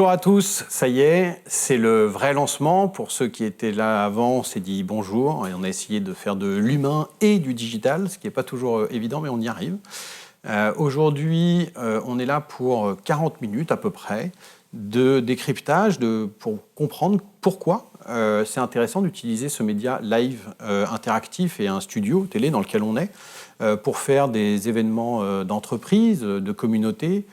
Bonjour à tous, ça y est, c'est le vrai lancement. Pour ceux qui étaient là avant, on s'est dit bonjour et on a essayé de faire de l'humain et du digital, ce qui n'est pas toujours évident, mais on y arrive. Aujourd'hui, on est là pour 40 minutes à peu près de décryptage pour comprendre pourquoi c'est intéressant d'utiliser ce média live interactif et un studio télé dans lequel on est pour faire des événements d'entreprise, de communauté,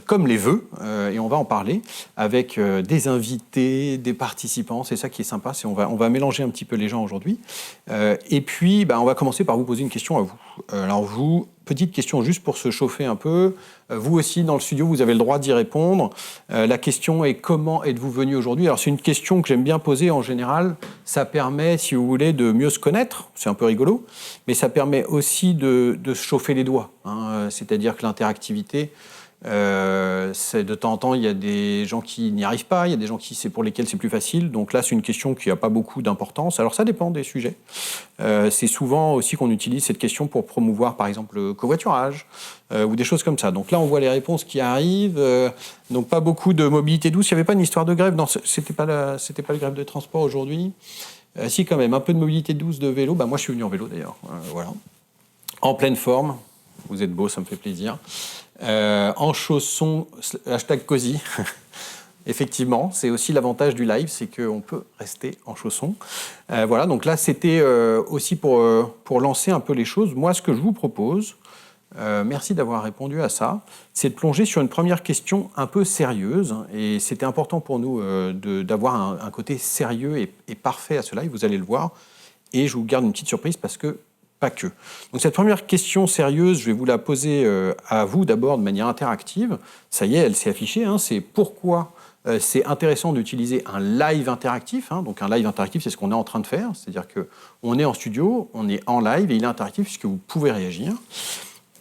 comme les vœux, et on va en parler avec des invités, des participants. C'est ça qui est sympa, on va mélanger un petit peu les gens aujourd'hui. Et puis, on va commencer par vous poser une question à vous. Alors vous, petite question juste pour se chauffer un peu. Vous aussi, dans le studio, vous avez le droit d'y répondre. La question est: comment êtes-vous venu aujourd'hui? Alors c'est une question que j'aime bien poser en général. Ça permet, si vous voulez, de mieux se connaître. C'est un peu rigolo. Mais ça permet aussi de se chauffer les doigts. C'est-à-dire que l'interactivité, de temps en temps, il y a des gens qui n'y arrivent pas, il y a des gens pour lesquels c'est plus facile. Donc là, c'est une question qui n'a pas beaucoup d'importance. Alors ça dépend des sujets. C'est souvent aussi qu'on utilise cette question pour promouvoir, par exemple, le covoiturage ou des choses comme ça. Donc là, on voit les réponses qui arrivent. Donc pas beaucoup de mobilité douce. Il n'y avait pas une histoire de grève. Non, c'était pas le grève de transport aujourd'hui. Si, quand même, un peu de mobilité douce de vélo. Moi, je suis venu en vélo d'ailleurs. Voilà. En pleine forme. Vous êtes beau, ça me fait plaisir. En chaussons, #cosy. Effectivement, c'est aussi l'avantage du live, c'est qu'on peut rester en chaussons. Voilà, donc là, c'était aussi pour lancer un peu les choses. Moi, ce que je vous propose, merci d'avoir répondu à ça, c'est de plonger sur une première question un peu sérieuse. Et c'était important pour nous d'avoir un côté sérieux et parfait à ce live, vous allez le voir. Et je vous garde une petite surprise parce que pas que. Donc cette première question sérieuse, je vais vous la poser à vous d'abord de manière interactive. Ça y est, elle s'est affichée. C'est pourquoi c'est intéressant d'utiliser un live interactif. Donc un live interactif, c'est ce qu'on est en train de faire. C'est-à-dire qu'on est en studio, on est en live et il est interactif puisque vous pouvez réagir.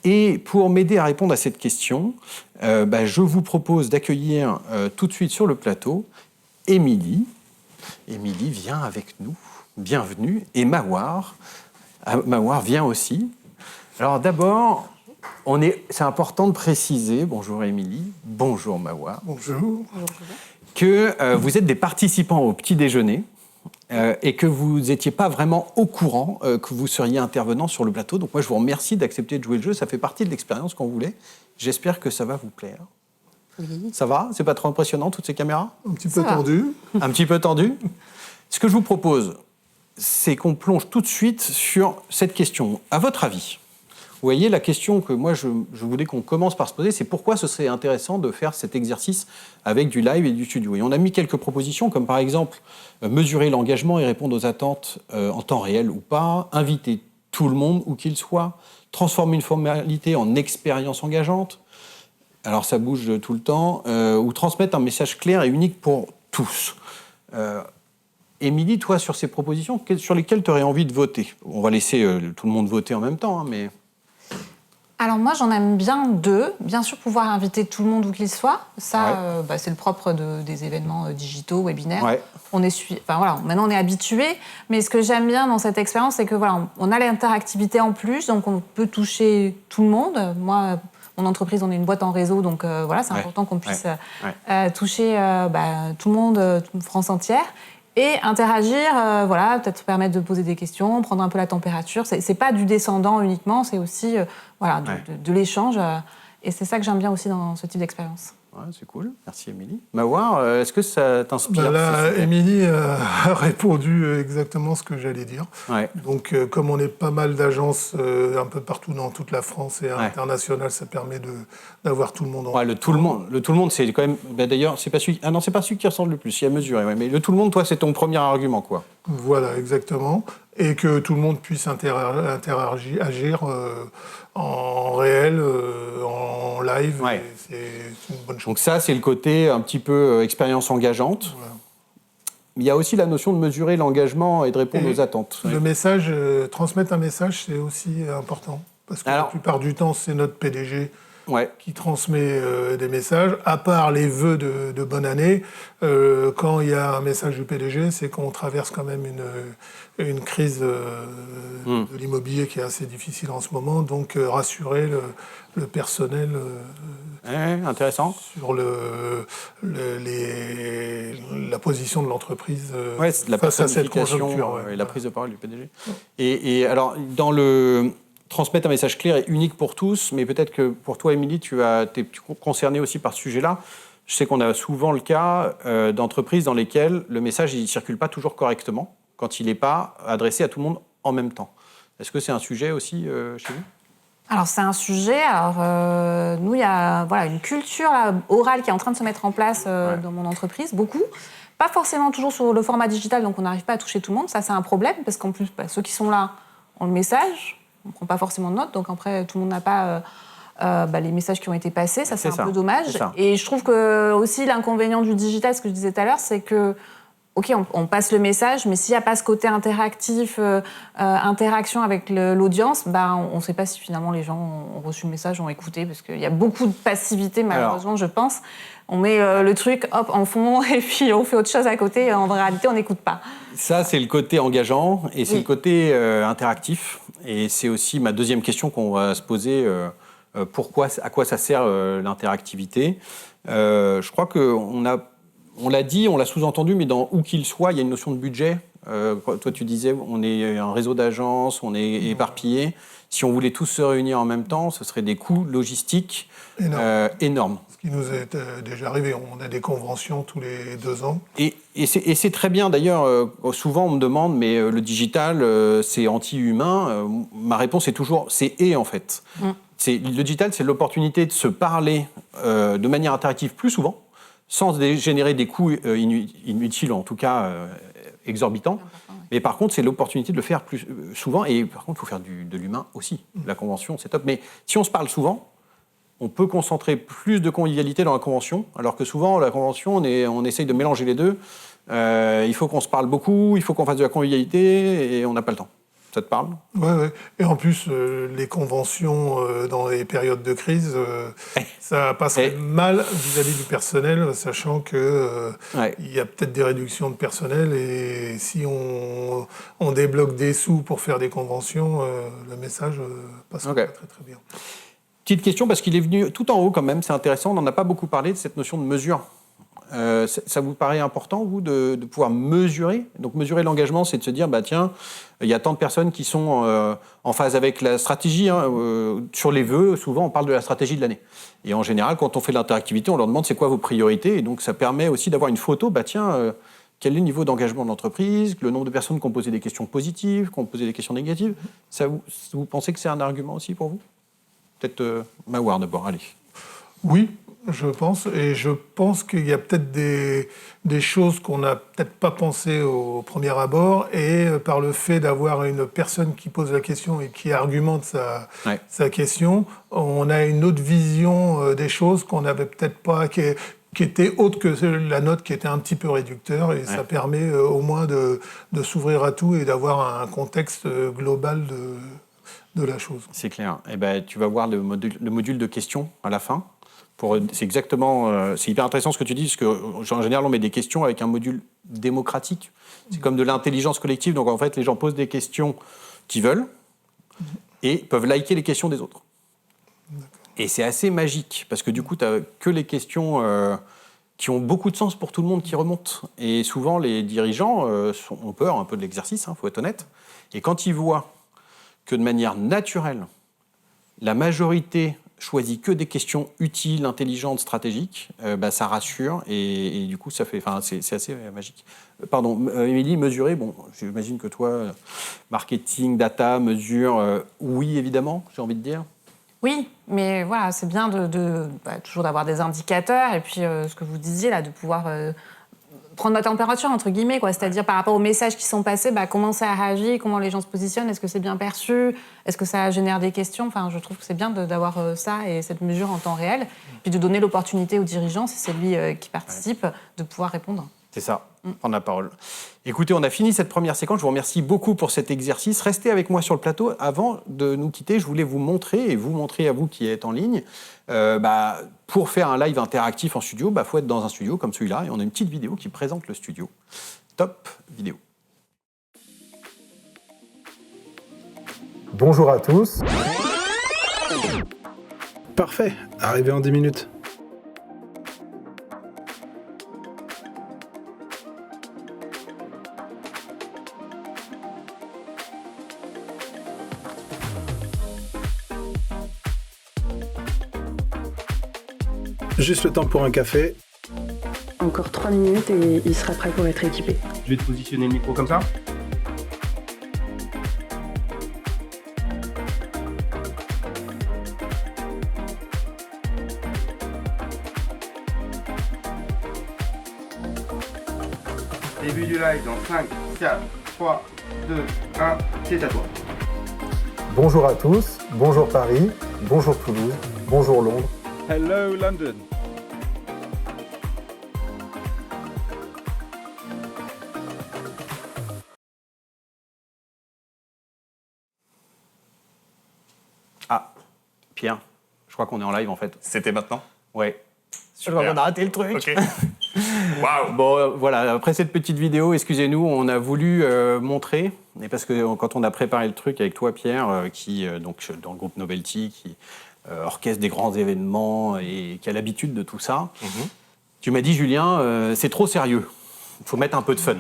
Et pour m'aider à répondre à cette question, je vous propose d'accueillir tout de suite sur le plateau Émilie. Émilie vient avec nous. Bienvenue. Et Mawar. Mawar vient aussi. Alors d'abord, c'est important de préciser, bonjour Émilie, bonjour Mawar. Bonjour. Que vous êtes des participants au petit déjeuner et que vous n'étiez pas vraiment au courant que vous seriez intervenant sur le plateau. Donc moi, je vous remercie d'accepter de jouer le jeu. Ça fait partie de l'expérience qu'on voulait. J'espère que ça va vous plaire. Oui. Ça va? C'est pas trop impressionnant, toutes ces caméras? Un petit peu tendu. Un petit peu tendu. Ce que je vous propose, c'est qu'on plonge tout de suite sur cette question. À votre avis, vous voyez, la question que moi je voulais qu'on commence par se poser, c'est pourquoi ce serait intéressant de faire cet exercice avec du live et du studio. Et on a mis quelques propositions, comme par exemple mesurer l'engagement et répondre aux attentes en temps réel ou pas, inviter tout le monde où qu'il soit, transformer une formalité en expérience engageante, alors ça bouge tout le temps, ou transmettre un message clair et unique pour tous. Émilie, toi, sur ces propositions, sur lesquelles tu aurais envie de voter? On va laisser tout le monde voter en même temps, mais... Alors moi, j'en aime bien deux. Bien sûr, pouvoir inviter tout le monde où qu'il soit. Ça, c'est le propre des événements digitaux, webinaires. Ouais. Maintenant, on est habitué. Mais ce que j'aime bien dans cette expérience, c'est que on a l'interactivité en plus, donc on peut toucher tout le monde. Moi, mon entreprise, on est une boîte en réseau, donc c'est important qu'on puisse toucher tout le monde, France entière. Et interagir, peut-être permettre de poser des questions, prendre un peu la température. C'est pas du descendant uniquement, c'est aussi de l'échange. Et c'est ça que j'aime bien aussi dans ce type d'expérience. Ouais, c'est cool. Merci, Émilie. Mawar, est-ce que ça t'inspire? Émilie a répondu exactement ce que j'allais dire. Ouais. Donc, comme on est pas mal d'agences un peu partout dans toute la France et internationale, ça permet d'avoir tout le monde en le tout le monde, c'est quand même... d'ailleurs, c'est pas celui... Ah non, c'est pas celui qui ressemble le plus, il y a mesuré. Mais le tout le monde, toi, c'est ton premier argument, quoi. Voilà, exactement. Et que tout le monde puisse agir en réel, en live. Ouais. C'est une bonne chose. Donc ça, c'est le côté un petit peu expérience engageante. Voilà. Il y a aussi la notion de mesurer l'engagement et de répondre aux attentes. Le message, transmettre un message, c'est aussi important. Parce que la plupart du temps, c'est notre PDG qui transmet des messages. À part les vœux de bonne année, quand il y a un message du PDG, c'est qu'on traverse quand même une crise de l'immobilier qui est assez difficile en ce moment. Donc rassurer le personnel Intéressant. Sur la position de l'entreprise face à cette conjoncture. Et la prise de parole du PDG. Et alors, dans le transmettre un message clair et unique pour tous, mais peut-être que pour toi, Émilie, tu es concernée aussi par ce sujet-là. Je sais qu'on a souvent le cas d'entreprises dans lesquelles le message ne circule pas toujours correctement quand il n'est pas adressé à tout le monde en même temps. Est-ce que c'est un sujet aussi chez vous ? Alors, c'est un sujet. Alors, nous, il y a une culture orale qui est en train de se mettre en place dans mon entreprise, beaucoup. Pas forcément toujours sur le format digital, donc on n'arrive pas à toucher tout le monde. Ça, c'est un problème, parce qu'en plus, ceux qui sont là ont le message, on ne prend pas forcément de notes, donc après, tout le monde n'a pas les messages qui ont été passés. Ça, c'est un peu dommage. Et je trouve que aussi l'inconvénient du digital, ce que je disais tout à l'heure, c'est que OK, on passe le message, mais s'il n'y a pas ce côté interactif, interaction avec l'audience, on ne sait pas si finalement les gens ont reçu le message, ont écouté, parce qu'il y a beaucoup de passivité, malheureusement, je pense. On met le truc, hop, en fond, et puis on fait autre chose à côté, et en réalité, on n'écoute pas. Ça, c'est le côté engageant, et c'est le côté interactif. Et c'est aussi ma deuxième question qu'on va se poser, à quoi ça sert l'interactivité. Je crois on l'a dit, on l'a sous-entendu, mais dans où qu'il soit, il y a une notion de budget. Toi, tu disais, on est un réseau d'agences, on est éparpillés. Si on voulait tous se réunir en même temps, ce serait des coûts logistiques énormes. Ce qui nous est déjà arrivé. On a des conventions tous les 2 ans. Et c'est très bien. D'ailleurs, souvent, on me demande, mais le digital, c'est anti-humain. Ma réponse est toujours, c'est en fait. Le digital, c'est l'opportunité de se parler de manière interactive plus souvent, sans générer des coûts inutiles, en tout cas exorbitants. Mais par contre, c'est l'opportunité de le faire plus souvent. Et par contre, il faut faire de l'humain aussi. La convention, c'est top. Mais si on se parle souvent, on peut concentrer plus de convivialité dans la convention, alors que souvent, la convention, on essaye de mélanger les deux. Il faut qu'on se parle beaucoup, il faut qu'on fasse de la convivialité, et on n'a pas le temps. Ça te parle ? Oui. Et en plus, les conventions dans les périodes de crise, ça passerait mal vis-à-vis du personnel, sachant qu'il y a peut-être des réductions de personnel. Et si on débloque des sous pour faire des conventions, le message passera pas très très bien. Petite question, parce qu'il est venu tout en haut quand même, c'est intéressant, on n'en a pas beaucoup parlé de cette notion de mesure. Ça vous paraît important, vous, de pouvoir mesurer ? Donc mesurer l'engagement, c'est de se dire, tiens, il y a tant de personnes qui sont en phase avec la stratégie. Sur les vœux, souvent, on parle de la stratégie de l'année. Et en général, quand on fait de l'interactivité, on leur demande c'est quoi vos priorités. Et donc ça permet aussi d'avoir une photo, quel est le niveau d'engagement de l'entreprise, le nombre de personnes qui ont posé des questions positives, qui ont posé des questions négatives. Vous pensez que c'est un argument aussi pour vous ? Peut-être Mawar d'abord, allez. Oui, je pense. Et je pense qu'il y a peut-être des choses qu'on n'a peut-être pas pensées au premier abord. Et par le fait d'avoir une personne qui pose la question et qui argumente sa question, on a une autre vision des choses qu'on n'avait peut-être pas, qui était autre que la note qui était un petit peu réducteur. Et ça permet au moins de s'ouvrir à tout et d'avoir un contexte global de la chose. C'est clair. Tu vas voir le module de questions à la fin. C'est hyper intéressant ce que tu dis, parce qu'en général, on met des questions avec un module démocratique. C'est comme de l'intelligence collective. Donc, en fait, les gens posent des questions qu'ils veulent et peuvent liker les questions des autres. Et c'est assez magique, parce que du coup, tu n'as que les questions qui ont beaucoup de sens pour tout le monde qui remontent. Et souvent, les dirigeants ont peur un peu de l'exercice, faut être honnête. Et quand ils voient que de manière naturelle, la majorité choisit que des questions utiles, intelligentes, stratégiques, ça rassure et du coup, c'est assez magique. Pardon, Émilie, mesurer, j'imagine que toi, marketing, data, mesure, oui, évidemment, j'ai envie de dire. Oui, mais voilà, c'est bien toujours d'avoir des indicateurs et puis ce que vous disiez là, de pouvoir prendre la température, entre guillemets, c'est-à-dire par rapport aux messages qui sont passés, comment ça a réagi, comment les gens se positionnent, est-ce que c'est bien perçu, est-ce que ça génère des questions. Je trouve que c'est bien d'avoir ça et cette mesure en temps réel, puis de donner l'opportunité aux dirigeants, si c'est lui qui participe, de pouvoir répondre. C'est ça, prendre la parole. Écoutez, on a fini cette première séquence. Je vous remercie beaucoup pour cet exercice. Restez avec moi sur le plateau. Avant de nous quitter, je voulais vous montrer, et vous montrer à vous qui êtes en ligne, pour faire un live interactif en studio, faut être dans un studio comme celui-là. Et on a une petite vidéo qui présente le studio. Top vidéo. Bonjour à tous. Parfait, arrivé en 10 minutes. Juste le temps pour un café. Encore 3 minutes et il sera prêt pour être équipé. Je vais te positionner le micro comme ça. Début du live dans 5, 4, 3, 2, 1, c'est à toi. Bonjour à tous, bonjour Paris, bonjour Toulouse, bonjour Londres. Hello London. Ah, Pierre, je crois qu'on est en live en fait. C'était maintenant? Ouais. Super. Je crois qu'on a raté le truc. Ok. Waouh. Bon, voilà, après cette petite vidéo, excusez-nous, on a voulu montrer, et parce que quand on a préparé le truc avec toi, Pierre, qui, donc, dans le groupe Novelty, qui orchestre des grands événements et qui a l'habitude de tout ça, tu m'as dit, Julien, c'est trop sérieux, il faut mettre un peu de fun.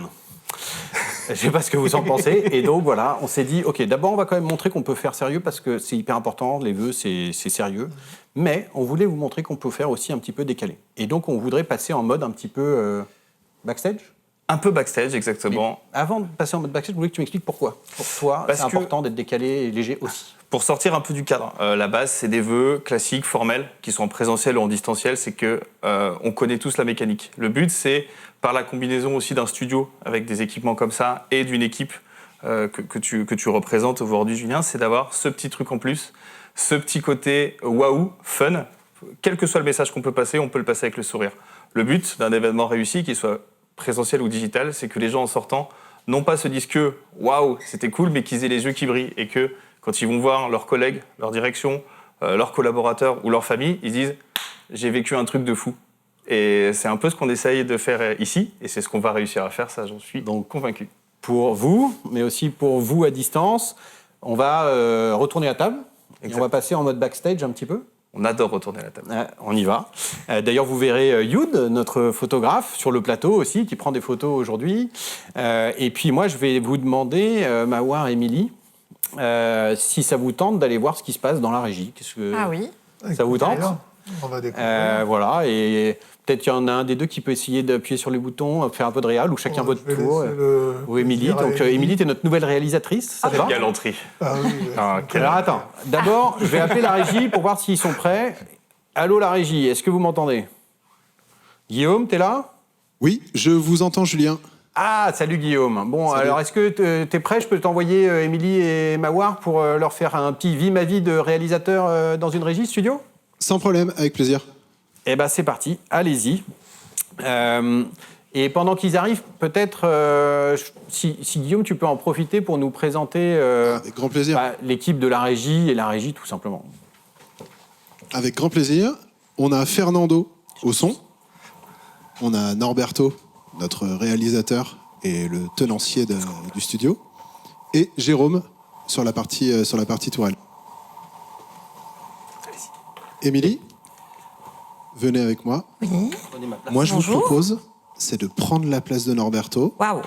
Je ne sais pas ce que vous en pensez. Et donc, voilà, on s'est dit, OK, d'abord, on va quand même montrer qu'on peut faire sérieux parce que c'est hyper important, les vœux, c'est sérieux. Mais on voulait vous montrer qu'on peut faire aussi un petit peu décalé. Et donc, on voudrait passer en mode un petit peu backstage. Un peu backstage, exactement. Mais avant de passer en mode backstage, je voulais que tu m'expliques pourquoi. Pour toi, c'est important d'être décalé et léger aussi. Pour sortir un peu du cadre, la base, c'est des vœux classiques, formels, qui sont en présentiel ou en distanciel. C'est que on connaît tous la mécanique. Le but, c'est par la combinaison aussi d'un studio avec des équipements comme ça et d'une équipe que tu représentes aujourd'hui, Julien, c'est d'avoir ce petit truc en plus, ce petit côté waouh, fun. Quel que soit le message qu'on peut passer, on peut le passer avec le sourire. Le but d'un événement réussi, qu'il soit présentiel ou digital, c'est que les gens en sortant, non pas se disent que waouh, c'était cool, mais qu'ils aient les yeux qui brillent et que quand ils vont voir leurs collègues, leur direction, leurs collaborateurs ou leur famille, ils disent « j'ai vécu un truc de fou ». Et c'est un peu ce qu'on essaye de faire ici, et c'est ce qu'on va réussir à faire, ça j'en suis donc convaincu. Pour vous, mais aussi pour vous à distance, on va retourner à table, et on va passer en mode backstage un petit peu. On adore retourner à la table. On y va. D'ailleurs, vous verrez Youd, notre photographe, sur le plateau aussi, qui prend des photos aujourd'hui. Et puis moi, je vais vous demander, Mawar et Émilie, si ça vous tente d'aller voir ce qui se passe dans la régie. Ah oui. Ça vous tente? On va découvrir. Voilà, et peut-être qu'il y en a un des deux qui peut essayer d'appuyer sur les boutons, faire un peu de réal, ou chacun votre tour. Ou Émilie. Donc Émilie, tu es notre nouvelle réalisatrice, ça te va? Galanterie. Ah oui. Alors attends, d'abord, je vais appeler la régie pour voir s'ils sont prêts. Allô la régie, est-ce que vous m'entendez? Guillaume, t'es là? Oui, je vous entends, Julien. Ah, salut Guillaume. Bon, salut. Alors est-ce que t'es prêt? Je peux t'envoyer Émilie et Mawar pour leur faire un petit vie ma vie de réalisateur dans une régie studio? Sans problème, avec plaisir. Eh ben c'est parti, allez-y. Et pendant qu'ils arrivent, peut-être, si Guillaume, tu peux en profiter pour nous présenter avec grand plaisir. L'équipe de la régie et la régie tout simplement. Avec grand plaisir. On a Fernando au son. On a Norberto, notre réalisateur et le tenancier du studio. Et Jérôme sur la partie tourelle. Émilie, venez avec moi. Oui. Moi, je Bonjour. vous propose, c'est de prendre la place de Norberto Waouh.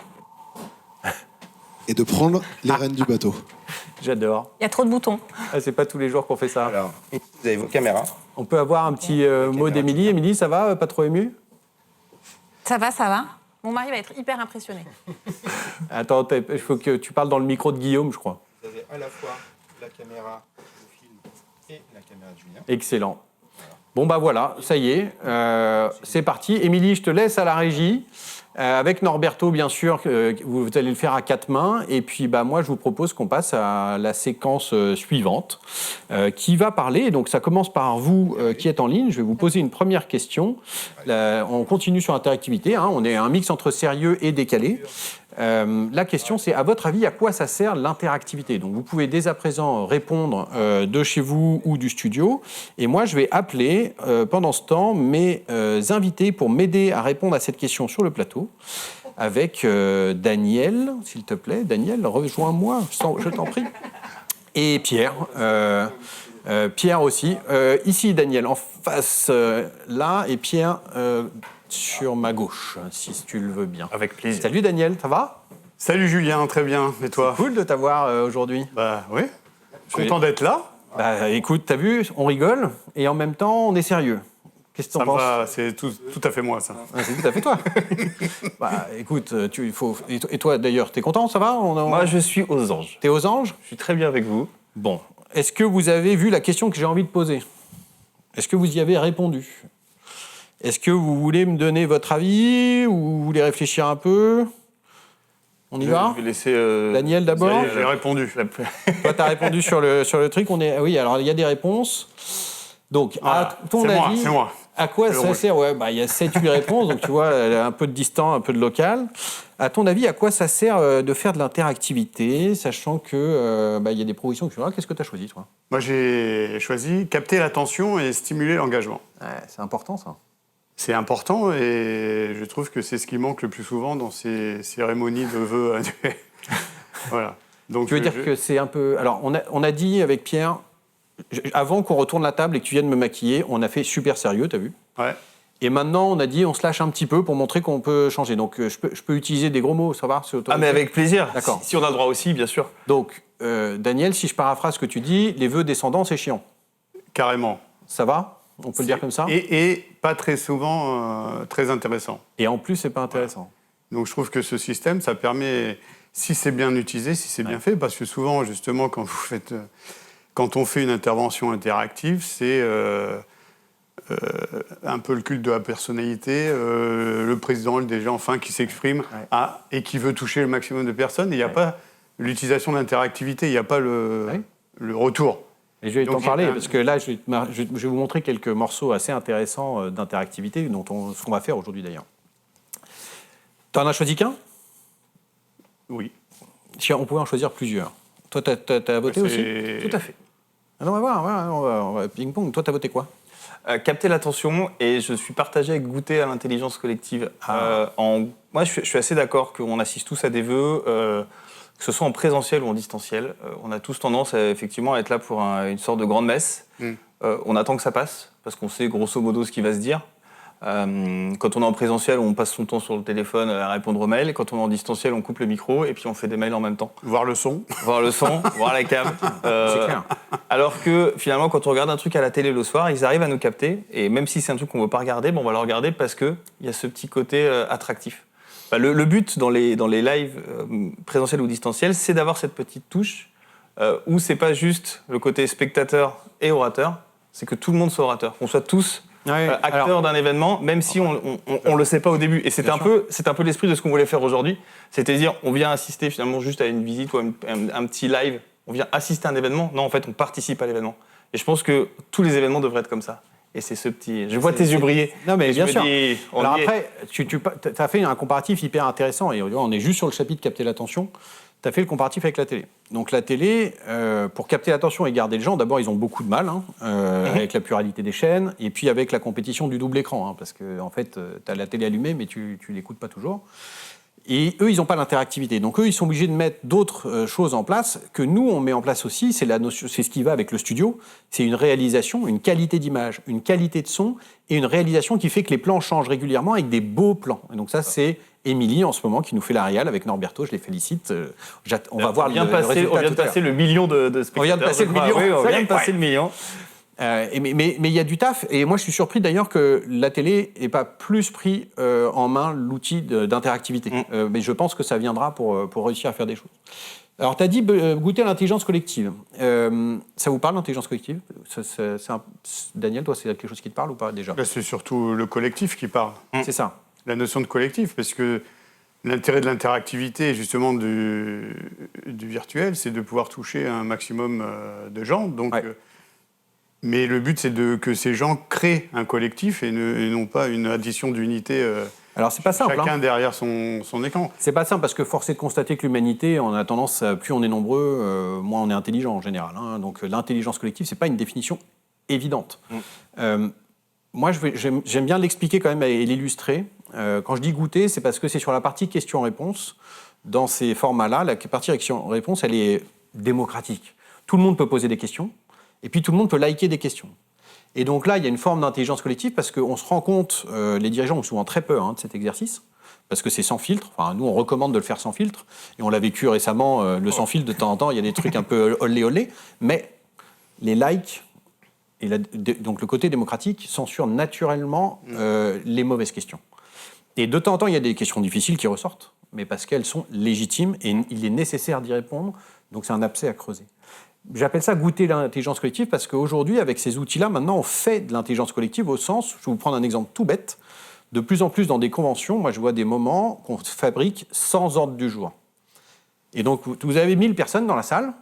et de prendre les rênes du bateau. J'adore. Il y a trop de boutons. Ah, c'est pas tous les jours qu'on fait ça. Alors, vous avez vos caméras. On peut avoir un petit mot d'Émilie. Émilie, ça va? Pas trop émue? Ça va, ça va. Mon mari va être hyper impressionné. Attends, il faut que tu parles dans le micro de Guillaume, je crois. Vous avez à la fois la caméra de film et la caméra de Julien. Excellent. Bon, bah voilà, ça y est, c'est parti. Émilie, je te laisse à la régie. Avec Norberto, bien sûr, vous allez le faire à 4 mains. Et puis, bah, moi, je vous propose qu'on passe à la séquence suivante, qui va parler. Donc, ça commence par vous qui êtes en ligne. Je vais vous poser une première question. On continue sur l'interactivité. Hein. On est un mix entre sérieux et décalé. La question, c'est, à votre avis, à quoi ça sert l'interactivité? Donc, vous pouvez dès à présent répondre de chez vous ou du studio. Et moi, je vais appeler, pendant ce temps, mes invités pour m'aider à répondre à cette question sur le plateau. Avec Daniel, s'il te plaît. Daniel, rejoins-moi, je t'en prie. Et Pierre. Pierre aussi. Ici, Daniel, en face, là. Et Pierre... sur ma gauche, si tu le veux bien. Avec plaisir. Salut Daniel, ça va? Salut Julien, très bien. Et toi? Cool de t'avoir aujourd'hui. Bah oui, content d'être là. Bah écoute, t'as vu, on rigole et en même temps on est sérieux. Qu'est-ce que t'en penses? C'est tout à fait moi, ça. C'est tout à fait toi. Écoute, et toi d'ailleurs, t'es content, ça va? Moi, je suis aux anges. T'es aux anges? Je suis très bien avec vous. Bon. Est-ce que vous avez vu la question que j'ai envie de poser? Est-ce que vous y avez répondu? Est-ce que vous voulez me donner votre avis ou vous voulez réfléchir un peu? On y va? Je vais laisser Daniel d'abord. J'ai répondu. Toi, t'as répondu sur le truc. Oui, alors il y a des réponses. Donc, à ton avis, c'est moi. à quoi ça sert? Ouais, il y a 7-8 réponses, donc tu vois, un peu de distant, un peu de local. À ton avis, à quoi ça sert de faire de l'interactivité, sachant que y a des propositions que tu vois. Qu'est-ce que tu as choisi, toi? Moi, j'ai choisi capter l'attention et stimuler l'engagement. Ouais, c'est important, ça. C'est important et je trouve que c'est ce qui manque le plus souvent dans ces cérémonies de vœux annuels. Voilà. Donc, Tu veux dire que c'est un peu... Alors, on a dit avec Pierre... Avant qu'on retourne la table et que tu viennes me maquiller, on a fait super sérieux, t'as vu? Ouais. Et maintenant, on a dit on se lâche un petit peu pour montrer qu'on peut changer. Donc, je peux utiliser des gros mots, ça va? Mais avec plaisir. D'accord. Si on a le droit aussi, bien sûr. Donc, Daniel, si je paraphrase ce que tu dis, les vœux descendants, c'est chiant. Carrément. Ça va? On peut le dire comme ça? Et pas très souvent très intéressant. Et en plus, c'est pas intéressant. Donc, je trouve que ce système, ça permet, si c'est bien utilisé, si c'est bien fait, parce que souvent, justement, quand on fait une intervention interactive, c'est un peu le culte de la personnalité, le président, le DG, enfin, qui s'exprime et qui veut toucher le maximum de personnes. Il n'y a pas l'utilisation de l'interactivité, il n'y a pas le retour. Et je vais t'en parler, parce que là, je vais vous montrer quelques morceaux assez intéressants d'interactivité, ce qu'on va faire aujourd'hui d'ailleurs. T'en as choisi qu'un? Oui. Si on pouvait en choisir plusieurs. Toi, t'as voté aussi? Tout à fait. Alors, on va voir, on va ping-pong. Toi, t'as voté quoi? Capter l'attention, et je suis partagé avec goûter à l'intelligence collective. Moi, je suis assez d'accord qu'on assiste tous à des vœux, que ce soit en présentiel ou en distanciel. On a tous tendance effectivement à être là pour une sorte de grande messe. On attend que ça passe, parce qu'on sait grosso modo ce qui va se dire. Quand on est en présentiel, on passe son temps sur le téléphone à répondre aux mails. Quand on est en distanciel, on coupe le micro et puis on fait des mails en même temps. Voir le son. Voir le son, voir la cam. C'est clair. Alors que finalement, quand on regarde un truc à la télé le soir, ils arrivent à nous capter. Et même si c'est un truc qu'on ne veut pas regarder, on va le regarder parce qu'il y a ce petit côté attractif. Le but dans les lives présentiels ou distanciels, c'est d'avoir cette petite touche où c'est pas juste le côté spectateur et orateur, c'est que tout le monde soit orateur, qu'on soit tous acteurs d'un événement, même si on le sait pas au début. Et c'est un peu l'esprit de ce qu'on voulait faire aujourd'hui. C'est-à-dire, on vient assister finalement juste à une visite ou un petit live. On vient assister à un événement. Non, en fait, on participe à l'événement. Et je pense que tous les événements devraient être comme ça. Et c'est ce petit... Je vois tes yeux briller. Non, mais bien sûr. Alors après, tu as fait un comparatif hyper intéressant. Et on est juste sur le chapitre capter l'attention. Tu as fait le comparatif avec la télé. Donc la télé, pour capter l'attention et garder les gens, d'abord, ils ont beaucoup de mal, avec la pluralité des chaînes, et puis avec la compétition du double écran, parce que en fait, tu as la télé allumée, mais tu l'écoutes pas toujours. Et eux, ils n'ont pas l'interactivité. Donc eux, ils sont obligés de mettre d'autres choses en place que nous, on met en place aussi. C'est ce qui va avec le studio. C'est une réalisation, une qualité d'image, une qualité de son, et une réalisation qui fait que les plans changent régulièrement avec des beaux plans. Et donc ça, c'est Émilie, en ce moment, qui nous fait la réal avec Norberto. Je les félicite. On va voir le résultat. On vient de passer le million de spectateurs. On vient de passer le million. Oui, on vient de passer le million. Mais il y a du taf, et moi je suis surpris d'ailleurs que la télé n'ait pas plus pris en main l'outil d'interactivité. Mais je pense que ça viendra pour réussir à faire des choses. Alors tu as dit goûter à l'intelligence collective. Ça vous parle l'intelligence collective? Daniel, toi c'est quelque chose qui te parle ou pas déjà? Là, c'est surtout le collectif qui parle. C'est ça. La notion de collectif, parce que l'intérêt de l'interactivité, justement du virtuel, c'est de pouvoir toucher un maximum de gens. Donc, mais le but, c'est que ces gens créent un collectif et non pas une addition d'unités. Alors c'est pas simple. Chacun derrière son écran. C'est pas simple parce que force est de constater que l'humanité, on a tendance, plus on est nombreux, moins on est intelligent en général. Donc l'intelligence collective, c'est pas une définition évidente. Moi, j'aime bien l'expliquer quand même et l'illustrer. Quand je dis goûter, c'est parce que c'est sur la partie question-réponse. Dans ces formats-là, la partie question-réponse, elle est démocratique. Tout le monde peut poser des questions, et puis tout le monde peut liker des questions. Et donc là, il y a une forme d'intelligence collective parce qu'on se rend compte, les dirigeants ont souvent très peur de cet exercice, parce que c'est sans filtre. Enfin, nous, on recommande de le faire sans filtre, et on l'a vécu récemment, le sans filtre, de temps en temps, il y a des trucs un peu olé-olé, mais les likes, Et donc le côté démocratique censure naturellement les mauvaises questions. Et de temps en temps, il y a des questions difficiles qui ressortent, mais parce qu'elles sont légitimes et il est nécessaire d'y répondre, donc c'est un abcès à creuser. J'appelle ça goûter l'intelligence collective parce qu'aujourd'hui, avec ces outils-là, maintenant, on fait de l'intelligence collective au sens, je vais vous prendre un exemple tout bête, de plus en plus dans des conventions, moi je vois des moments qu'on fabrique sans ordre du jour. Et donc vous avez 1000 personnes dans la salle,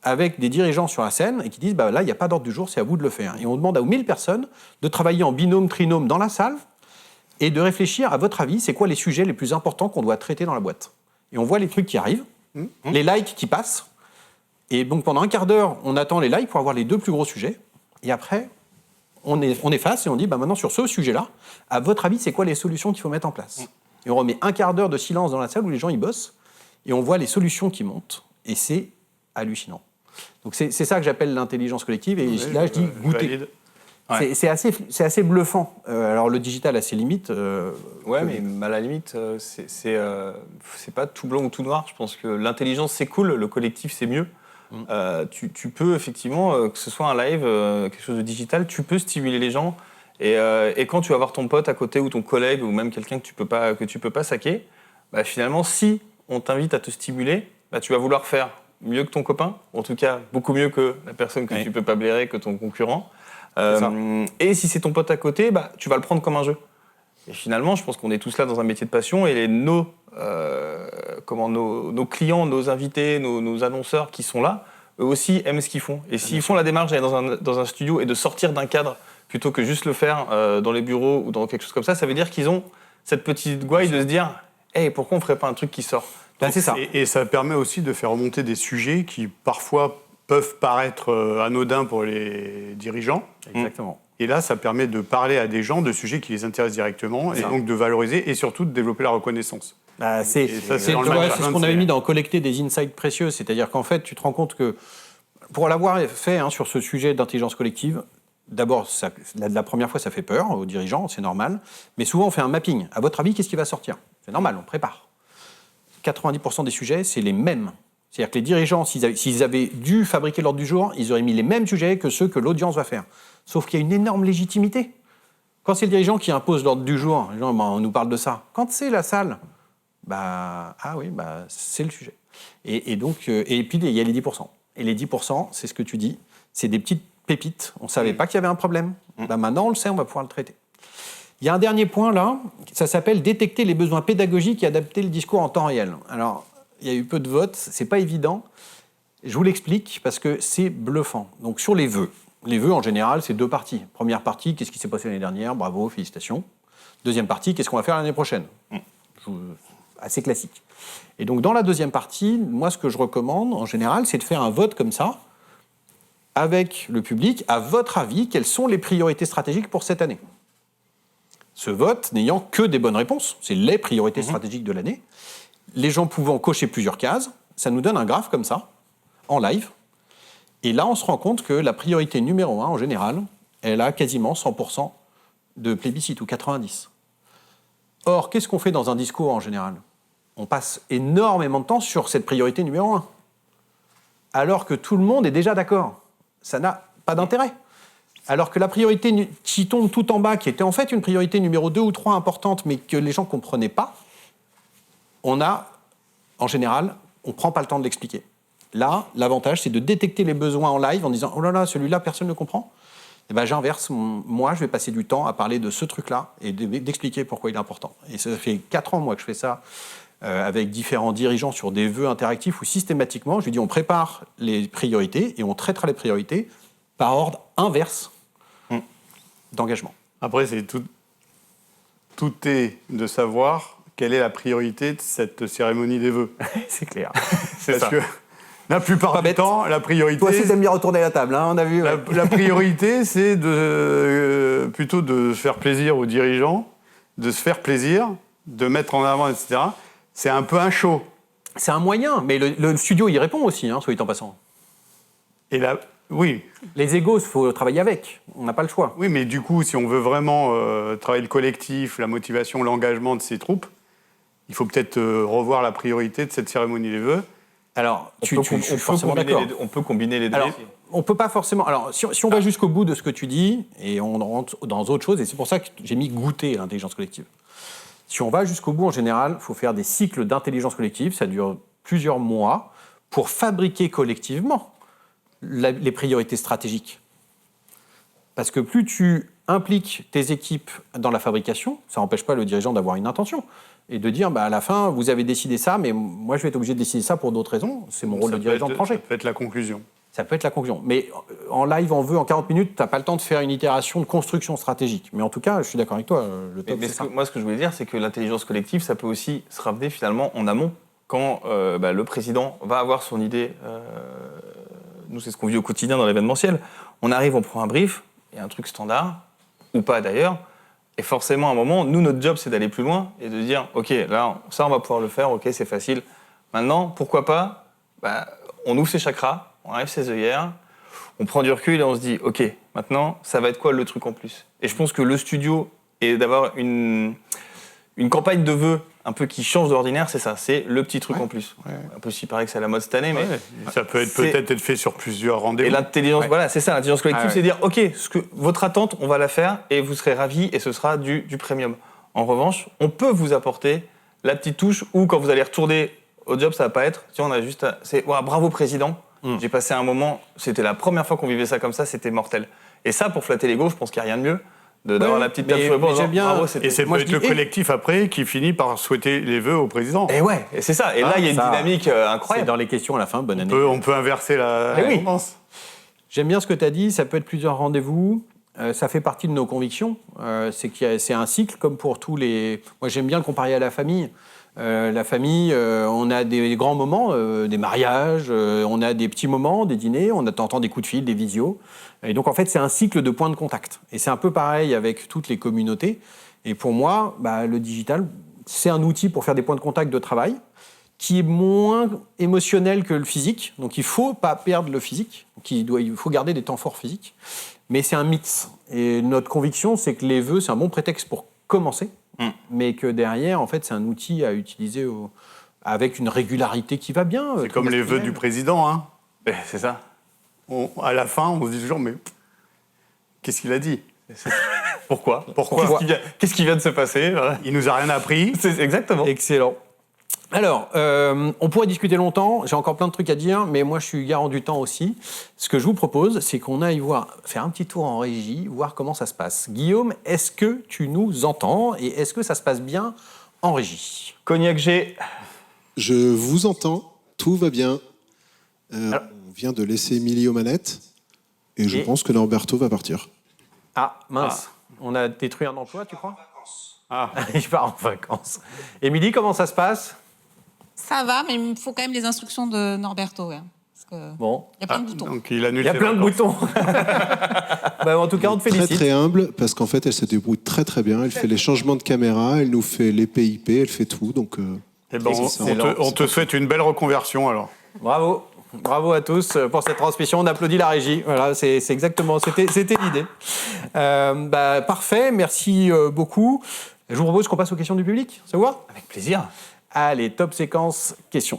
avec des dirigeants sur la scène et qui disent là, il n'y a pas d'ordre du jour, c'est à vous de le faire. Et on demande à 1000 personnes de travailler en binôme, trinôme dans la salle et de réfléchir, à votre avis, c'est quoi les sujets les plus importants qu'on doit traiter dans la boîte. Et on voit les trucs qui arrivent, les likes qui passent. Et donc pendant un quart d'heure, on attend les likes pour avoir les 2 plus gros sujets. Et après, on efface et on dit maintenant sur ce sujet-là, à votre avis, c'est quoi les solutions qu'il faut mettre en place. Et on remet un quart d'heure de silence dans la salle où les gens y bossent et on voit les solutions qui montent. Et c'est hallucinant. Donc c'est ça que j'appelle l'intelligence collective, et là je dis goûter. Ouais. C'est assez bluffant. Alors le digital a ses limites. Ouais, mais à la limite, c'est pas tout blanc ou tout noir. Je pense que l'intelligence c'est cool, le collectif c'est mieux. Tu peux effectivement, que ce soit un live, quelque chose de digital, tu peux stimuler les gens. Et quand tu vas voir ton pote à côté ou ton collègue ou même quelqu'un que tu peux pas saquer, finalement si on t'invite à te stimuler, tu vas vouloir faire mieux que ton copain, en tout cas beaucoup mieux que la personne que tu peux pas blairer, que ton concurrent. Et si c'est ton pote à côté, tu vas le prendre comme un jeu. Et finalement, je pense qu'on est tous là dans un métier de passion et nos clients, nos invités, nos annonceurs qui sont là, eux aussi aiment ce qu'ils font. Et s'ils font la démarche d'aller dans un studio et de sortir d'un cadre plutôt que juste le faire dans les bureaux ou dans quelque chose comme ça veut dire qu'ils ont cette petite gouaille de se dire « Hey, pourquoi on ne ferait pas un truc qui sort ?» C'est ça. Et ça permet aussi de faire remonter des sujets qui parfois peuvent paraître anodins pour les dirigeants. Exactement. Et là, ça permet de parler à des gens de sujets qui les intéressent directement et donc de valoriser et surtout de développer la reconnaissance. C'est ce qu'on avait mis dans collecter des insights précieux, c'est-à-dire qu'en fait, tu te rends compte que pour l'avoir fait sur ce sujet d'intelligence collective, d'abord, la première fois, ça fait peur aux dirigeants, c'est normal, mais souvent on fait un mapping. À votre avis, qu'est-ce qui va sortir ? C'est normal, on prépare. 90% des sujets, c'est les mêmes. C'est-à-dire que les dirigeants, s'ils avaient dû fabriquer l'ordre du jour, ils auraient mis les mêmes sujets que ceux que l'audience va faire. Sauf qu'il y a une énorme légitimité. Quand c'est le dirigeant qui impose l'ordre du jour, les gens, on nous parle de ça. Quand c'est la salle, c'est le sujet. Et puis, il y a les 10%. Et les 10%, c'est ce que tu dis, c'est des petites pépites. On ne savait pas qu'il y avait un problème. Maintenant, on le sait, on va pouvoir le traiter. Il y a un dernier point là, ça s'appelle détecter les besoins pédagogiques et adapter le discours en temps réel. Alors, il y a eu peu de votes, c'est pas évident. Je vous l'explique parce que c'est bluffant. Donc sur les vœux en général, c'est 2 parties. Première partie, qu'est-ce qui s'est passé l'année dernière ? Bravo, félicitations. Deuxième partie, qu'est-ce qu'on va faire l'année prochaine ? Assez classique. Et donc dans la deuxième partie, moi ce que je recommande en général, c'est de faire un vote comme ça, avec le public, à votre avis, quelles sont les priorités stratégiques pour cette année ? Ce vote n'ayant que des bonnes réponses, c'est les priorités stratégiques de l'année. Les gens pouvant cocher plusieurs cases, ça nous donne un graphe comme ça, en live. Et là, on se rend compte que la priorité numéro 1, en général, elle a quasiment 100% de plébiscite, ou 90%. Or, qu'est-ce qu'on fait dans un discours en général ? On passe énormément de temps sur cette priorité numéro 1. Alors que tout le monde est déjà d'accord. Ça n'a pas d'intérêt. Alors que la priorité qui tombe tout en bas, qui était en fait une priorité numéro 2 ou 3 importante, mais que les gens ne comprenaient pas, en général, on ne prend pas le temps de l'expliquer. Là, l'avantage, c'est de détecter les besoins en live en disant « Oh là là, celui-là, personne ne comprend ». J'inverse. Moi, je vais passer du temps à parler de ce truc-là et d'expliquer pourquoi il est important. Et ça fait 4 ans, moi, que je fais ça avec différents dirigeants sur des vœux interactifs où systématiquement, je lui dis on prépare les priorités et on traitera les priorités par ordre inverse d'engagement. Après, tout est de savoir quelle est la priorité de cette cérémonie des vœux. C'est clair. C'est parce ça. Que la plupart du temps, la priorité... Toi aussi, t'aimes bien retourner la table, on a vu. La priorité, c'est plutôt de faire plaisir aux dirigeants, de se faire plaisir, de mettre en avant, etc. C'est un peu un show. C'est un moyen, mais le studio y répond aussi, soit dit en passant. Et là, oui. Les égos, il faut travailler avec. On n'a pas le choix. Oui, mais du coup, si on veut vraiment travailler le collectif, la motivation, l'engagement de ces troupes, il faut peut-être revoir la priorité de cette cérémonie des vœux. Alors, on peut combiner les deux. Alors, on peut pas forcément... Alors, si on va jusqu'au bout de ce que tu dis, et on rentre dans autre chose, et c'est pour ça que j'ai mis goûter à l'intelligence collective. Si on va jusqu'au bout, en général, il faut faire des cycles d'intelligence collective, ça dure plusieurs mois, pour fabriquer collectivement les priorités stratégiques. Parce que plus tu impliques tes équipes dans la fabrication, ça n'empêche pas le dirigeant d'avoir une intention et de dire, à la fin, vous avez décidé ça, mais moi, je vais être obligé de décider ça pour d'autres raisons. C'est mon rôle de dirigeant de trancher. Ça peut être la conclusion. Ça peut être la conclusion. Mais en live, en 40 minutes, tu n'as pas le temps de faire une itération de construction stratégique. Mais en tout cas, je suis d'accord avec toi, le top, c'est ça. Moi, ce que je voulais dire, c'est que l'intelligence collective, ça peut aussi se ramener finalement en amont. Quand le président va avoir son idée, nous, c'est ce qu'on vit au quotidien dans l'événementiel, on arrive, on prend un brief, il y a un truc standard, ou pas d'ailleurs, et forcément, à un moment, nous, notre job, c'est d'aller plus loin et de dire, OK, là, ça, on va pouvoir le faire, OK, c'est facile. Maintenant, pourquoi pas, on ouvre ses chakras, on enlève ses œillères, on prend du recul et on se dit, OK, maintenant, ça va être quoi le truc en plus ? Et je pense que le studio, et d'avoir une campagne de vœux un peu qui change de l'ordinaire, c'est ça, c'est le petit truc en plus. Ouais. Un peu si paraît que c'est à la mode cette année, mais... Ça peut peut-être être fait sur plusieurs rendez-vous. Et l'intelligence, voilà, c'est ça, l'intelligence collective, c'est dire, OK, votre attente, on va la faire, et vous serez ravis, et ce sera du premium. En revanche, on peut vous apporter la petite touche où, quand vous allez retourner au job, ça va pas être, tiens, on a juste... bravo président, j'ai passé un moment, c'était la première fois qu'on vivait ça comme ça, c'était mortel. Et ça, pour flatter l'ego, je pense qu'il n'y a rien de mieux. D'avoir la petite tape sur le bord. J'aime bien. Et c'est peut-être le collectif après qui finit par souhaiter les vœux au président. Et ouais, et c'est ça. Et là, il y a une dynamique incroyable. C'est dans les questions à la fin. Bonne année. On peut inverser la réponse. J'aime bien ce que tu as dit. Ça peut être plusieurs rendez-vous. Ça fait partie de nos convictions. C'est un cycle, comme pour tous les. Moi, j'aime bien le comparer à la famille. La famille, on a des grands moments, des mariages, on a des petits moments, des dîners, on entend des coups de fil, des visios. Et donc, en fait, c'est un cycle de points de contact. Et c'est un peu pareil avec toutes les communautés. Et pour moi, le digital, c'est un outil pour faire des points de contact de travail qui est moins émotionnel que le physique. Donc, il ne faut pas perdre le physique. Il faut garder des temps forts physiques. Mais c'est un mix. Et notre conviction, c'est que les vœux, c'est un bon prétexte pour commencer. Mais que derrière, en fait, c'est un outil à utiliser avec une régularité qui va bien. C'est comme les vœux du président, hein. C'est ça. À la fin, on se dit toujours, mais qu'est-ce qu'il a dit ? Pourquoi ? Qu'est-ce qui vient de se passer ? Il nous a rien appris. C'est exactement. Excellent. Alors, on pourrait discuter longtemps, j'ai encore plein de trucs à dire, mais moi je suis garant du temps aussi. Ce que je vous propose, c'est qu'on aille faire un petit tour en régie, voir comment ça se passe. Guillaume, est-ce que tu nous entends et est-ce que ça se passe bien en régie ? Cognac G. Je vous entends, tout va bien. On vient de laisser Émilie aux manettes et je pense que Norberto va partir. Ah, mince. On a détruit un emploi, tu crois ? Il part en vacances. Émilie, comment ça se passe ? Ça va, mais il me faut quand même les instructions de Norberto. Hein, parce que bon. Il y a plein de boutons. Donc il annule. Il y a plein de boutons. En tout cas, on te félicite. Très très humble, parce qu'en fait, elle se débrouille très très bien. Elle fait les changements de caméra, elle nous fait les PIP, elle fait tout. Donc, on te souhaite une belle reconversion alors. Bravo. Bravo à tous pour cette transmission. On applaudit la régie. Voilà, c'est exactement. C'était l'idée. Parfait. Merci beaucoup. Je vous propose qu'on passe aux questions du public. Ça vous va ? Avec plaisir. Allez, top séquence questions.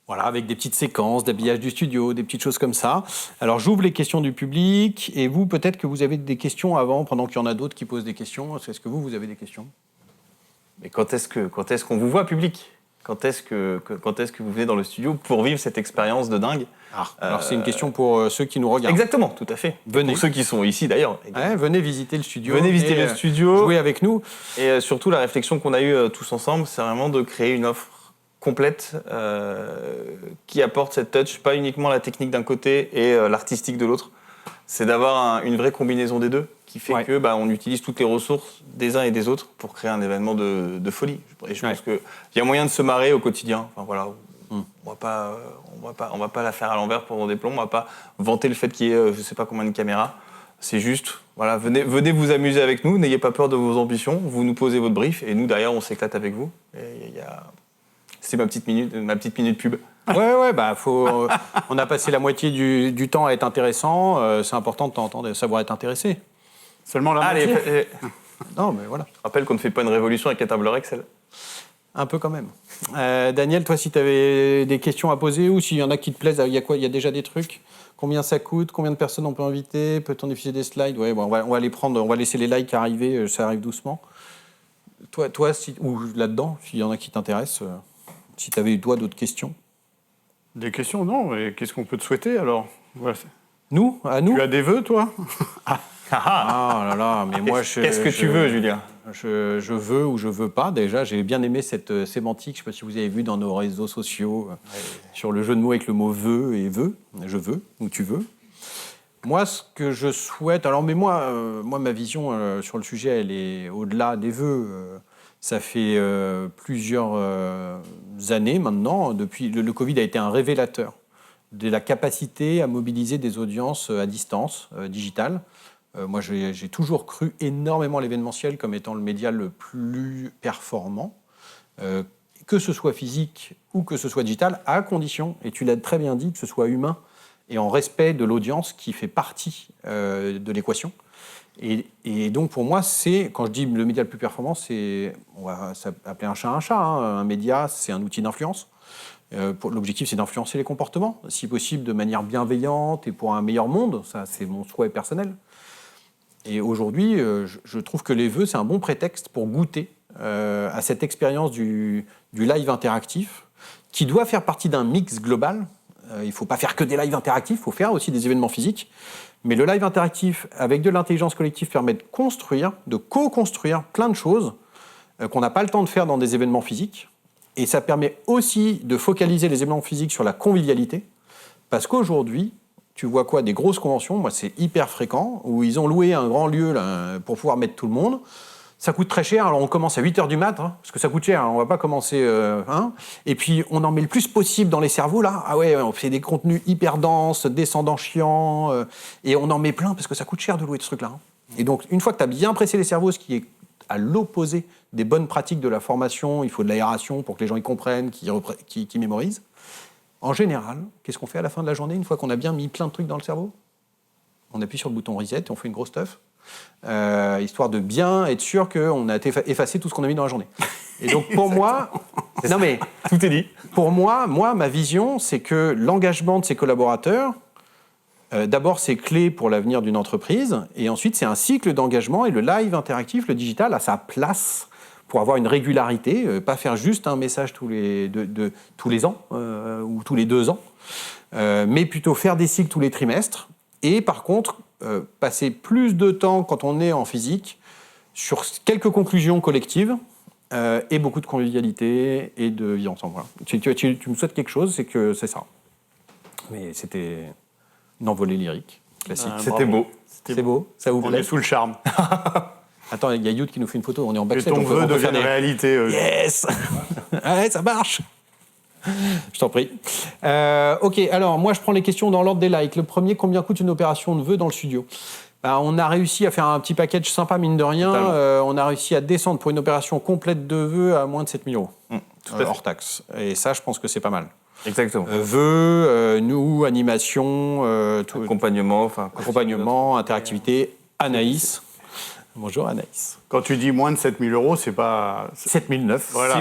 Voilà, avec des petites séquences d'habillage du studio, des petites choses comme ça. Alors, j'ouvre les questions du public. Et vous, peut-être que vous avez des questions avant, pendant qu'il y en a d'autres qui posent des questions. Est-ce que vous avez des questions ? Mais quand est-ce qu'on vous voit, public ? Quand est-ce que vous venez dans le studio pour vivre cette expérience de dingue ? Alors, c'est une question pour ceux qui nous regardent. Exactement, tout à fait. Venez. Pour ceux qui sont ici, d'ailleurs. Venez visiter le studio. Venez visiter le studio. Jouer avec nous. Et surtout, la réflexion qu'on a eue tous ensemble, c'est vraiment de créer une offre complète qui apporte cette touch, pas uniquement la technique d'un côté et l'artistique de l'autre. C'est d'avoir une vraie combinaison des deux qui fait que on utilise toutes les ressources des uns et des autres pour créer un événement de folie. Et je pense qu'il y a moyen de se marrer au quotidien. Enfin, voilà. On va pas la faire à l'envers pendant des plombs. On va pas vanter le fait qu'il y ait je sais pas combien de caméras. C'est juste, voilà, venez vous amuser avec nous. N'ayez pas peur de vos ambitions. Vous nous posez votre brief et nous derrière on s'éclate avec vous. C'est ma petite minute pub. On a passé la moitié du temps à être intéressant. C'est important de temps en temps de savoir être intéressé. Seulement la moitié. Non, mais voilà. Je rappelle qu'on ne fait pas une révolution avec un tableur Excel. Un peu quand même. Daniel, toi, si tu avais des questions à poser ou s'il y en a qui te plaisent, il y a quoi? Il y a déjà des trucs? Combien ça coûte? Combien de personnes on peut inviter? Peut-on diffuser des slides? Ouais, bon, on va les prendre, on va laisser les likes arriver, ça arrive doucement. Toi ou là-dedans, s'il y en a qui t'intéressent, si tu avais, toi, d'autres questions? Des questions, non. Et qu'est-ce qu'on peut te souhaiter, alors? Voilà. Nous? À nous? Tu as des vœux, toi? Ah là là, mais moi... Qu'est-ce que tu veux, Julien? Je veux ou je veux pas. Déjà, j'ai bien aimé cette sémantique. Je ne sais pas si vous avez vu dans nos réseaux sociaux sur le jeu de mots avec le mot veut et veut. Je veux ou tu veux. Moi, ce que je souhaite... Alors, mais moi ma vision sur le sujet, elle est au-delà des vœux. Ça fait plusieurs années maintenant. Depuis, le Covid a été un révélateur de la capacité à mobiliser des audiences à distance, digitales. Moi, j'ai toujours cru énormément à l'événementiel comme étant le média le plus performant, que ce soit physique ou que ce soit digital, à condition, et tu l'as très bien dit, que ce soit humain et en respect de l'audience qui fait partie de l'équation. Et donc, pour moi, quand je dis le média le plus performant, on va appeler un chat, hein. Un média, c'est un outil d'influence. L'objectif, c'est d'influencer les comportements, si possible de manière bienveillante et pour un meilleur monde. Ça, c'est mon souhait personnel. Et aujourd'hui, je trouve que les vœux, c'est un bon prétexte pour goûter à cette expérience du live interactif, qui doit faire partie d'un mix global. Il ne faut pas faire que des lives interactifs, il faut faire aussi des événements physiques. Mais le live interactif, avec de l'intelligence collective, permet de construire, de co-construire plein de choses qu'on n'a pas le temps de faire dans des événements physiques. Et ça permet aussi de focaliser les événements physiques sur la convivialité. Parce qu'aujourd'hui, tu vois quoi? Des grosses conventions, moi c'est hyper fréquent, où ils ont loué un grand lieu là, pour pouvoir mettre tout le monde. Ça coûte très cher, alors on commence à 8h du mat, hein, parce que ça coûte cher, hein, on va pas commencer... et puis on en met le plus possible dans les cerveaux, là. Ah ouais, on fait des contenus hyper denses, descendants chiants, et on en met plein, parce que ça coûte cher de louer ce truc-là. Hein. Et donc, une fois que tu as bien pressé les cerveaux, ce qui est à l'opposé des bonnes pratiques de la formation, il faut de l'aération pour que les gens y comprennent, qu'ils mémorisent. En général, qu'est-ce qu'on fait à la fin de la journée, une fois qu'on a bien mis plein de trucs dans le cerveau? On appuie sur le bouton reset et on fait une grosse teuf, histoire de bien être sûr qu'on a effacé tout ce qu'on a mis dans la journée. Et donc pour moi... Non mais, tout est dit. Pour moi, ma vision, c'est que l'engagement de ses collaborateurs, d'abord, c'est clé pour l'avenir d'une entreprise, et ensuite, c'est un cycle d'engagement, et le live interactif, le digital, a sa place pour avoir une régularité, pas faire juste un message tous les ans ou tous les 2 ans, mais plutôt faire des cycles tous les trimestres, et par contre, passer plus de temps quand on est en physique sur quelques conclusions collectives et beaucoup de convivialité et de vie ensemble. Voilà. Tu me souhaites quelque chose, c'est ça. Mais c'était une envolée lyrique, classique. C'était beau. C'est beau, ça vous plaît? On est sous le charme. Attends, il y a Youd qui nous fait une photo, on est en backstage. Que ton vœu devienne réalité. Yes. Ouais, ça marche. Je t'en prie. Ok, alors moi je prends les questions dans l'ordre des likes. Le premier, combien coûte une opération de vœux dans le studio? On a réussi à faire un petit package sympa, mine de rien. On a réussi à descendre pour une opération complète de vœux à moins de 7 000 €, hors taxe. Et ça, je pense que c'est pas mal. Exactement. Vœux, nous, animation, accompagnement, interactivité, Anaïs. Bonjour Anaïs. Quand tu dis moins de 7 000 €, c'est pas... 7 900. Voilà.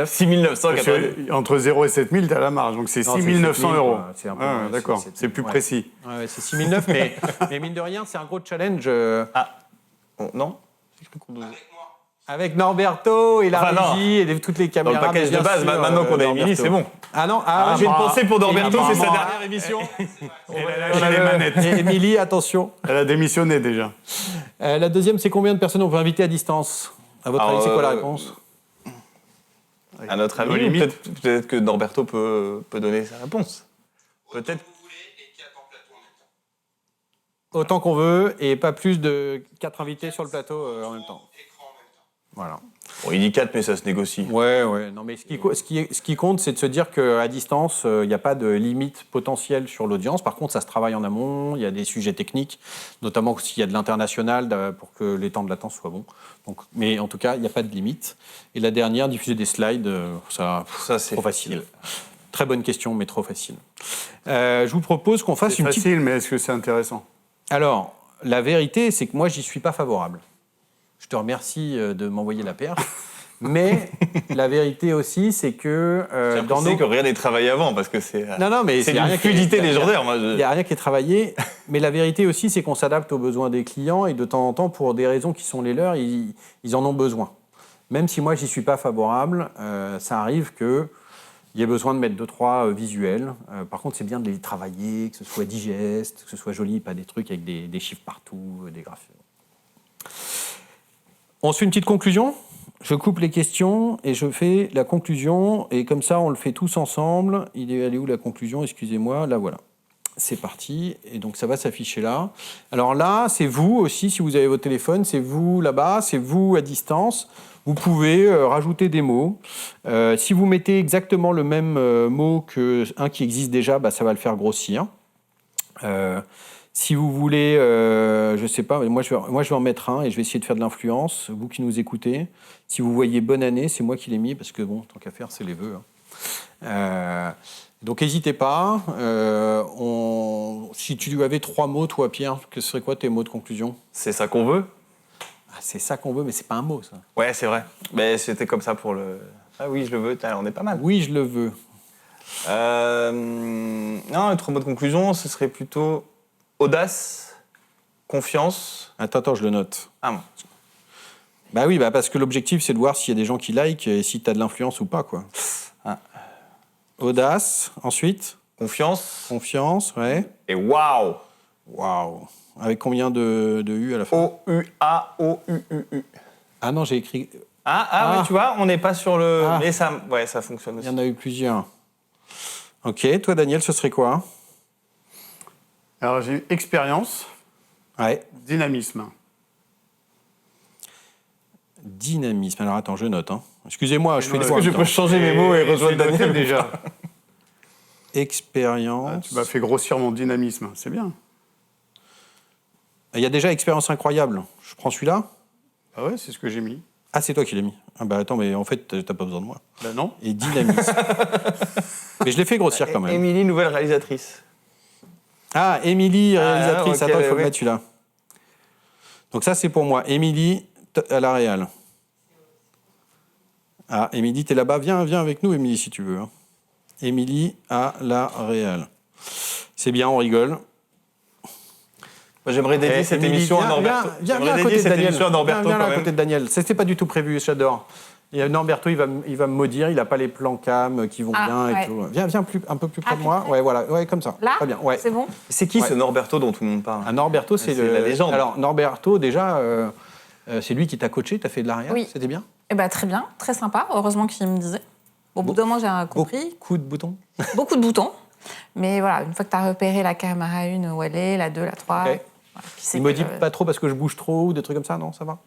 6 900. Entre 0 et 7 000, tu as la marge. Donc c'est 6 900 €. C'est un peu, d'accord, c'est plus précis. Ouais, c'est 6 900, mais mine de rien, c'est un gros challenge. Non. Avec Norberto et la régie et toutes les caméras. Dans le package de base, maintenant qu'on a Émilie, c'est bon. Ah non, j'ai une pensée pour Norberto, c'est sa dernière émission. Elle a lâché les manettes. Émilie, attention. Elle a démissionné déjà. La deuxième, c'est combien de personnes on peut inviter à distance? À votre avis, c'est quoi la réponse? À notre avis, peut-être que Norberto peut donner sa réponse. Peut-être. Autant qu'on veut et pas plus de 4 invités sur le plateau en même temps. Voilà. Bon, il dit 4, mais ça se négocie. Ouais. Non, mais ce qui compte, c'est de se dire qu'à distance, il n'y a pas de limite potentielle sur l'audience. Par contre, ça se travaille en amont. Il y a des sujets techniques, notamment s'il y a de l'international pour que les temps de latence soient bons. Donc, mais en tout cas, il n'y a pas de limite. Et la dernière, diffuser des slides, ça c'est trop facile. Très bonne question, mais trop facile. Je vous propose qu'on fasse une facile, mais est-ce que c'est intéressant? Alors, la vérité, c'est que moi, j'y suis pas favorable. Je te remercie de m'envoyer la perche. Mais la vérité aussi, c'est que dans nos... que rien n'est travaillé avant, parce que c'est une fluidité légendaire. Il n'y a rien qui est travaillé, mais la vérité aussi, c'est qu'on s'adapte aux besoins des clients et de temps en temps, pour des raisons qui sont les leurs, ils en ont besoin. Même si moi, j'y suis pas favorable, ça arrive qu'il y ait besoin de mettre 2-3 visuels. Par contre, c'est bien de les travailler, que ce soit digeste, que ce soit joli, pas des trucs avec des chiffres partout, des graphes. On se fait une petite conclusion ? Je coupe les questions et je fais la conclusion. Et comme ça, on le fait tous ensemble. Il est allé où la conclusion ? Excusez-moi, là voilà. C'est parti. Et donc, ça va s'afficher là. Alors là, c'est vous aussi, si vous avez votre téléphone. C'est vous là-bas, c'est vous à distance. Vous pouvez rajouter des mots. Si vous mettez exactement le même mot qu'un qui existe déjà, ça va le faire grossir. Si vous voulez, je ne sais pas, moi je vais en mettre un et je vais essayer de faire de l'influence. Vous qui nous écoutez, si vous voyez bonne année, c'est moi qui l'ai mis parce que bon, tant qu'à faire, c'est les vœux. Donc n'hésitez pas. Si tu avais 3 mots, toi Pierre, que serait quoi tes mots de conclusion ? C'est ça qu'on veut. C'est ça qu'on veut, mais c'est pas un mot ça. Ouais, c'est vrai. Mais c'était comme ça pour le. Ah oui, je le veux. On est pas mal. Oui, je le veux. Non, les 3 mots de conclusion, ce serait plutôt audace, confiance. Attends, je le note. Ah bon. Bah oui, parce que l'objectif, c'est de voir s'il y a des gens qui likent et si tu as de l'influence ou pas, quoi. Ah. Audace, ensuite. Confiance. Confiance, ouais. Et waouh. Waouh. Avec combien de U à la fin ? O-U-A-O-U-U-U. Ah non, j'ai écrit... Ah, ouais, tu vois, on n'est pas sur le... Mais ça fonctionne aussi. Il y en a eu plusieurs. Ok, toi Daniel, ce serait quoi ? Alors j'ai eu expérience, dynamisme. Dynamisme. Alors attends, je note. Excusez-moi, je fais des fois. Est-ce que je peux changer mes mots et rejoindre Daniel déjà ? Expérience. Tu m'as fait grossir mon dynamisme, c'est bien. Il y a déjà expérience incroyable. Je prends celui-là ? Ah ouais, c'est ce que j'ai mis. Ah, c'est toi qui l'as mis. Ah bah attends, mais en fait, t'as pas besoin de moi. Bah non. Et dynamisme. Mais je l'ai fait grossir quand même. Émilie, nouvelle réalisatrice. Ah, Émilie, réalisatrice. Okay, attends, il faut le mettre celui-là. Donc ça, c'est pour moi. Émilie, à la réal. Ah, Émilie, t'es là-bas. Viens avec nous, Émilie, si tu veux. Émilie à la réal. C'est bien, on rigole. Moi, j'aimerais dédier cette émission à Norberto. Viens à côté de Daniel. Viens à côté de Daniel. C'était pas du tout prévu, j'adore. Et Norberto, il va me maudire. Il n'a pas les plans cam qui vont bien et tout. Viens un peu plus près de moi. Ouais, voilà. Ouais, comme ça. Là, très bien. Ouais. C'est bon. C'est qui ce Norberto dont tout le monde parle ? Norberto, c'est la légende. Alors Norberto, déjà, c'est lui qui t'a coaché. T'as fait de l'arrière. Oui. C'était bien. Eh ben très bien, très sympa. Heureusement qu'il me disait. Au bout d'un moment, j'ai compris. Beaucoup de boutons. Beaucoup de boutons. Mais voilà, une fois que tu as repéré la caméra 1 où elle est, la 2, la 3. Okay. Voilà, il me dit pas trop parce que je bouge trop ou des trucs comme ça, non, ça va ?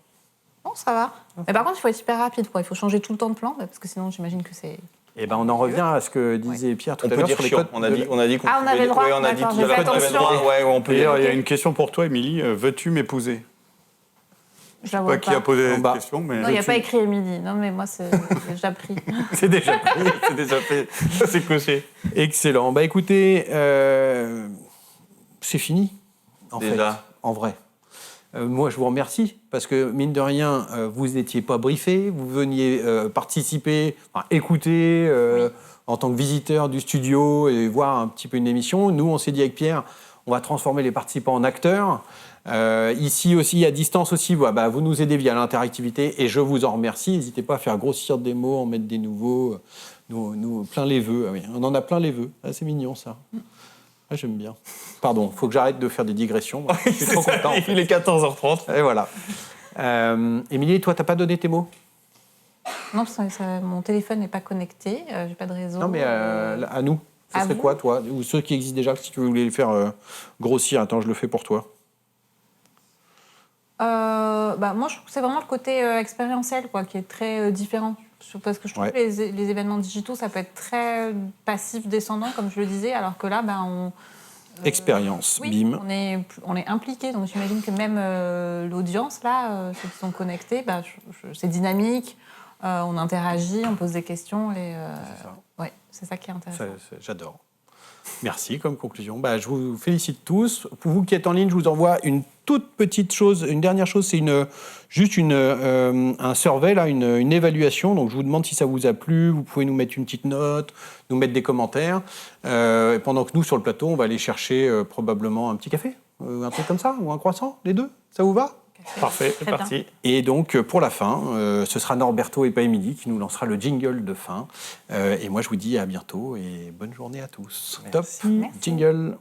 Non, ça va. Mais par contre, il faut être hyper rapide, quoi. Il faut changer tout le temps de plan, parce que sinon, j'imagine que c'est... Eh ben, on en revient à ce que disait Pierre tout à l'heure sur les codes. On a dit qu'on on avait le droit. On a dit tout à l'heure qu'on avait le droit. Ouais, on peut dire. Il y a une question pour toi, Émilie. Veux-tu m'épouser ? Je ne sais pas qui a posé cette question, mais... Non, il n'y a pas écrit Émilie. Non, mais moi, c'est déjà pris. C'est déjà pris, c'est déjà fait. Ça, c'est coché. Excellent. Bah, écoutez, c'est fini, en fait, en vrai. Moi, je vous remercie, parce que, mine de rien, vous n'étiez pas briefé, vous veniez participer, écouter en tant que visiteur du studio et voir un petit peu une émission. Nous, on s'est dit avec Pierre, on va transformer les participants en acteurs. Ici aussi, à distance aussi, vous nous aidez via l'interactivité et je vous en remercie. N'hésitez pas à faire grossir des mots, en mettre des nouveaux. Nous plein les vœux. Ah oui, on en a plein les vœux. Ah, c'est mignon, ça. Ah, j'aime bien. Pardon, il faut que j'arrête de faire des digressions. Moi. Je suis trop content. En fait. Il est 14h30. Et voilà. Émilie, toi, tu n'as pas donné tes mots ? Non, mon téléphone n'est pas connecté. J'ai pas de réseau. Non, mais à nous. Ce serait quoi, toi ? Ou ceux qui existent déjà, si tu voulais les faire grossir. Attends, je le fais pour toi. Moi, je trouve que c'est vraiment le côté expérientiel qui est très différent. Parce que je trouve que les événements digitaux, ça peut être très passif, descendant, comme je le disais, alors que là, expérience, bim. On est impliqués, donc j'imagine que même l'audience, là, ceux qui sont connectés, c'est dynamique, on interagit, on pose des questions. Et, c'est ça qui est intéressant. J'adore. Merci comme conclusion. Je vous félicite tous. Pour vous qui êtes en ligne, je vous envoie une toute petite chose, une dernière chose, c'est juste un survey, là, une évaluation. Donc je vous demande si ça vous a plu. Vous pouvez nous mettre une petite note, nous mettre des commentaires. Et pendant que nous, sur le plateau, on va aller chercher probablement un petit café, un truc comme ça, ou un croissant, les deux. Ça vous va ? Parfait, c'est parti. Et donc, pour la fin, ce sera Norberto et pas Émilie qui nous lancera le jingle de fin. Et moi, je vous dis à bientôt et bonne journée à tous. Merci. Top. Jingle.